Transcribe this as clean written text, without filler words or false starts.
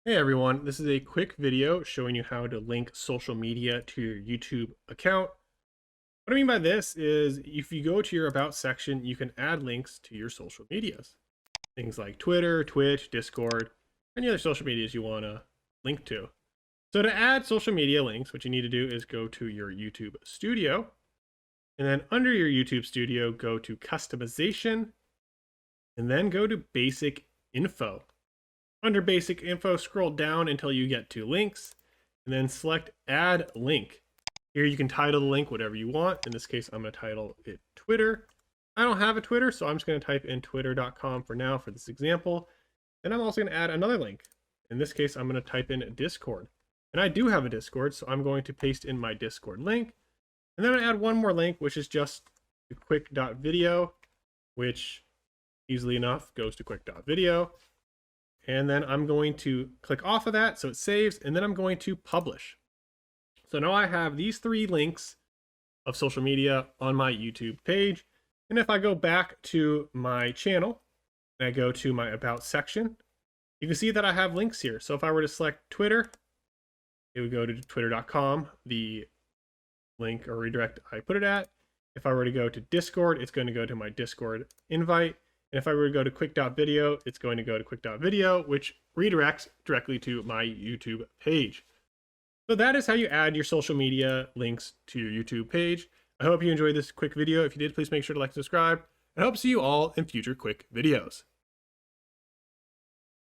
Hey everyone, this is a quick video showing you how to link social media to your YouTube account. What I mean by this is if you go to your About section, you can add links to your social medias. Things like Twitter, Twitch, Discord, any other social medias you want to link to. So to add social media links, what you need to do is go to your YouTube studio. And then under your YouTube studio, go to Customization. And then go to Basic Info. Under Basic Info, scroll down until you get to Links, and then select Add Link. Here you can title the link whatever you want. In this case, I'm going to title it Twitter. I don't have a Twitter, so I'm just going to type in twitter.com for now for this example. And I'm also going to add another link. In this case, I'm going to type in Discord. And I do have a Discord, so I'm going to paste in my Discord link. And then I'm going to add one more link, which is just to quik.video, which easily enough goes to quik.video. And then I'm going to click off of that so it saves, and then I'm going to publish. So now I have these three links of social media on my YouTube page. And if I go back to my channel and I go to my About section, you can see that I have links here. So if I were to select Twitter, it would go to twitter.com, the link or redirect I put it at. If I were to go to Discord, it's going to go to my Discord invite. And if I were to go to quik.video, it's going to go to quik.video, which redirects directly to my YouTube page. So that is how you add your social media links to your YouTube page. I hope you enjoyed this quick video. If you did, please make sure to like and subscribe. I hope to see you all in future quick videos.